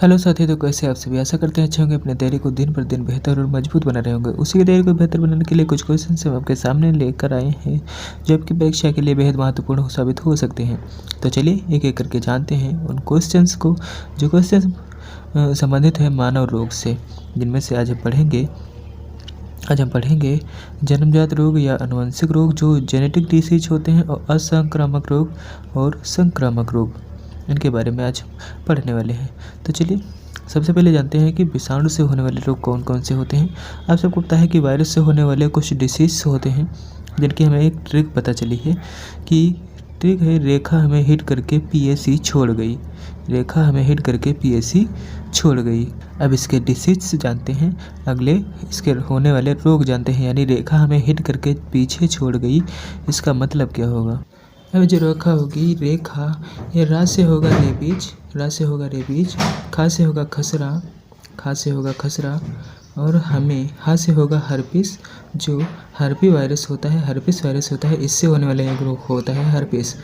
Hello साथियों, तो कैसे आप सभी। आशा करते हैं अच्छे होंगे। अपने तैयारी को दिन पर दिन बेहतर और मजबूत बना रहे होंगे। उसी की तैयारी को बेहतर बनाने के लिए कुछ क्वेश्चन हम आपके सामने लेकर आए हैं जो आपकी परीक्षा के लिए बेहद महत्वपूर्ण साबित हो सकते हैं। तो चलिए एक एक करके जानते हैं उन क्वेश्चंस को जो क्वेश्चन संबंधित है मानव रोग से, जिनमें से आज हम पढ़ेंगे जन्मजात रोग या आनुवंशिक रोग जो जेनेटिक डिसीज होते हैं, और असंक्रामक रोग और संक्रामक रोग, इनके बारे में आज पढ़ने वाले हैं। तो चलिए सबसे पहले जानते हैं कि विषाणु से होने वाले रोग कौन कौन से होते हैं। आप सबको पता है कि वायरस से होने वाले कुछ डिसीज होते हैं जिनकी हमें एक ट्रिक पता चली है कि ट्रिक है रेखा हमें हिट करके पीएसी छोड़ गई। रेखा हमें हिट करके पीएसी छोड़ गई। अब इसके डिसीज जानते हैं, अगले इसके होने वाले रोग जानते हैं। यानी रेखा हमें हिट करके पीछे छोड़ गई, इसका मतलब क्या होगा। अब जो रेखा होगी, रेखा ये रा से होगा रेबीज, रा से होगा रेबीज, खा से होगा खसरा, खा से होगा खसरा, और हमें हा से होगा हर्पिस, जो हर्पी वायरस होता है, हर्पिस वायरस होता है, इससे होने वाला एक रोग होता है हर्पिस।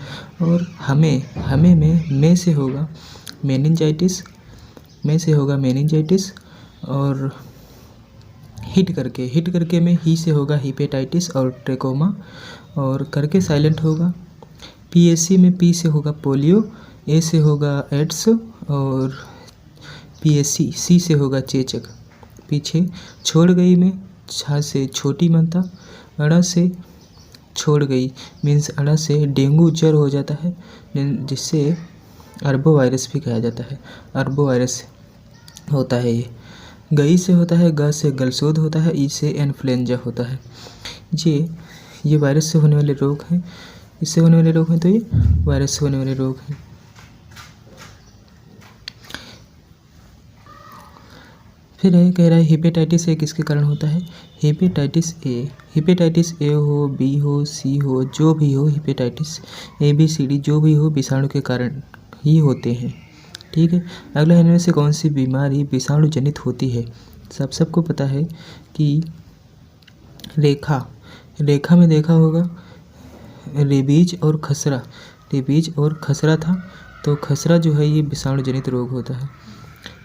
और हमें में से होगा मेनिंजाइटिस, में से होगा मेनिंजाइटिस, और हिट करके में ही से होगा हिपेटाइटिस और ट्रेकोमा, और करके साइलेंट होगा। पीएससी में पी से होगा पोलियो, ए से होगा एड्स, और पीएससी सी से होगा चेचक। पीछे छोड़ गई में छा से छोटी माता, अड़ा से छोड़ गई मीन्स अड़ा से डेंगू ज्वर हो जाता है, जिससे अरबो वायरस भी कहा जाता है। अरबो वायरस होता है ये। गई से होता है, ग से गलसोद होता है, ई से इन्फ्लुएंजा होता है। ये वायरस से होने वाले रोग हैं, इससे होने वाले रोग हैं, तो ये वायरस से होने वाले रोग हैं। फिर कह रहा है हेपेटाइटिस ए किसके कारण होता है। हेपेटाइटिस ए हो, बी हो, सी हो, जो भी हो, hepatitis A B C D जो भी हो विषाणु के कारण ही होते हैं। ठीक है। अगला इनमें से कौन सी बीमारी विषाणु जनित होती है। सबको पता है कि रेखा में देखा होगा रेबीज और खसरा था, तो खसरा जो है ये विषाणु जनित रोग होता है।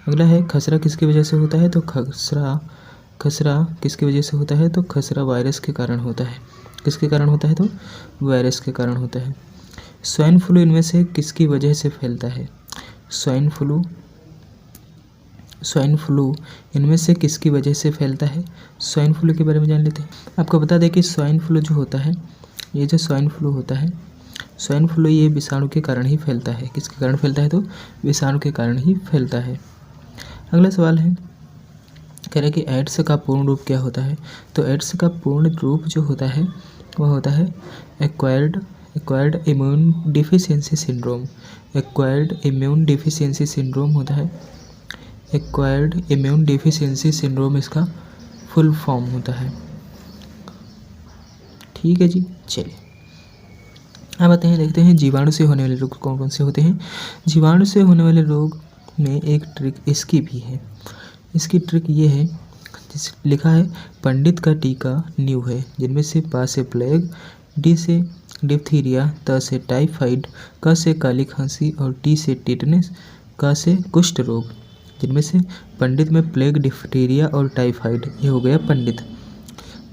अगला है खसरा किसकी वजह से होता है, तो खसरा किसकी वजह से होता है, तो खसरा वायरस के कारण होता है। किसके कारण होता है, तो वायरस के कारण होता है। स्वाइन फ्लू इनमें से किसकी वजह से फैलता है। स्वाइन फ्लू इनमें से किसकी वजह से फैलता है। स्वाइन फ्लू के बारे में जान लेते हैं। आपको बता दें कि स्वाइन फ्लू जो होता है, ये जो स्वाइन फ्लू होता है, स्वाइन फ्लू ये विषाणु के कारण ही फैलता है। किसके कारण फैलता है, तो विषाणु के कारण ही फैलता है। अगला सवाल है, कह रहे हैं कि एड्स का पूर्ण रूप क्या होता है। तो एड्स का पूर्ण रूप जो होता है वह होता है acquired immune deficiency syndrome. Acquired immune deficiency syndrome होता है। एक्वायर्ड इम्यून डिफिशियंसी सिंड्रोम इसका फुल फॉर्म होता है। ठीक है जी। चलिए अब आते हैं, देखते हैं जीवाणु से होने वाले रोग कौन कौन से होते हैं। जीवाणु से होने वाले रोग में एक ट्रिक इसकी भी है। इसकी ट्रिक ये है, लिखा है पंडित का टीका नींव है, जिनमें से पा से प्लेग, डी से डिप्थीरिया, त से टाइफाइड, क से काली खांसी, और टी से टिटनेस, क से कुष्ठ रोग। जिनमें से पंडित में प्लेग, डिप्थीरिया और टाइफाइड, ये हो गया पंडित।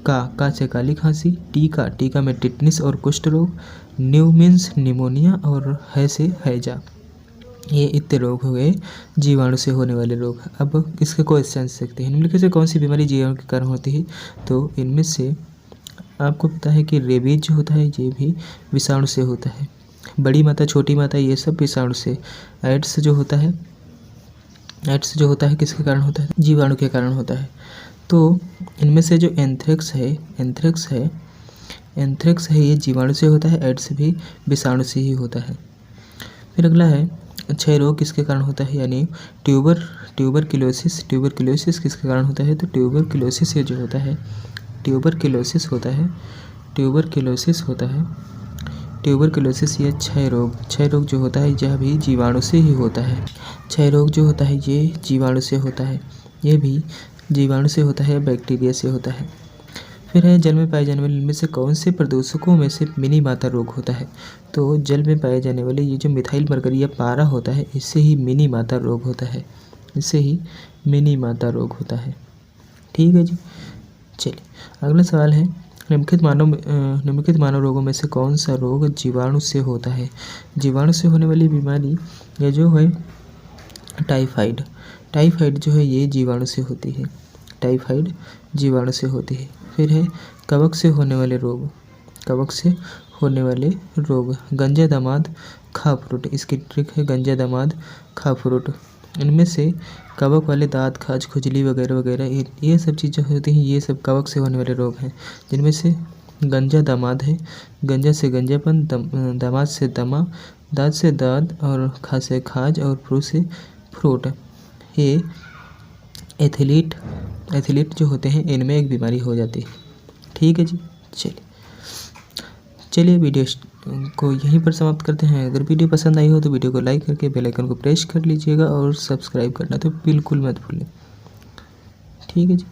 का से काली खांसी, टीका में टिटनेस और कुष्ठ रोग, न्यू मीन्स निमोनिया, और है से हैजा। ये इतने रोग हो गए जीवाणु से होने वाले रोग। अब इसके क्वेश्चन देखते हैं। निम्नलिखित से कौन सी बीमारी जीवाणु के कारण होती है। तो इनमें से आपको पता है कि रेबीज जो होता है ये भी विषाणु से होता है। बड़ी माता, छोटी माता, ये सब विषाणु से। एड्स जो होता है किसके कारण होता है, जीवाणु के कारण होता है। तो इनमें से जो एंथ्रेक्स है ये जीवाणु से होता है। एड्स भी विषाणु से ही होता है। फिर अगला है क्षय रोग किसके कारण होता है, यानी ट्यूबरक्लोसिस किसके कारण होता है। तो ट्यूबरक्लोसिस ये जो होता है, ट्यूबरक्लोसिस ये क्षय रोग जो होता है यह भी जीवाणु से ही होता है। क्षय रोग जो होता है ये जीवाणु से होता है, ये भी जीवाणु से होता है, बैक्टीरिया से होता है। फिर है जल में पाए जाने वाले इनमें से कौन से प्रदूषकों में से मिनी माता रोग होता है। तो जल में पाए जाने वाले ये जो मिथाइल मरकरी या पारा होता है, इससे ही मिनी माता रोग होता है। इसे ही मिनी माता रोग होता है। ठीक है जी। चलिए अगला सवाल है, निम्नलिखित मानव रोगों में से कौन सा रोग जीवाणु से होता है? जीवाणु से होने वाली बीमारी ये जो है टाइफाइड। टाइफाइड जो है ये जीवाणु से होती है। टाइफाइड जीवाणु से होती है। फिर है कवक से होने वाले रोग। कवक से होने वाले रोग गंजा दामाद खाफरूट, इसकी ट्रिक है गंजा दामाद खाफरूट। इनमें से कवक वाले दांत, खाज, खुजली वगैरह वगैरह ये सब चीज़ें होती हैं, ये सब कवक से होने वाले रोग हैं, जिनमें से गंजा दामाद है। गंजा से गंजापन, दामाद से दमा, दांत से दांत और खाज से खाज और फ्रूट से फ्रूट। ये एथलीट जो होते हैं इनमें एक बीमारी हो जाती है। ठीक है जी। चलिए वीडियो को यहीं पर समाप्त करते हैं। अगर वीडियो पसंद आई हो तो वीडियो को लाइक करके बेल आइकन को प्रेस कर लीजिएगा और सब्सक्राइब करना तो बिल्कुल मत भूलें। ठीक है जी।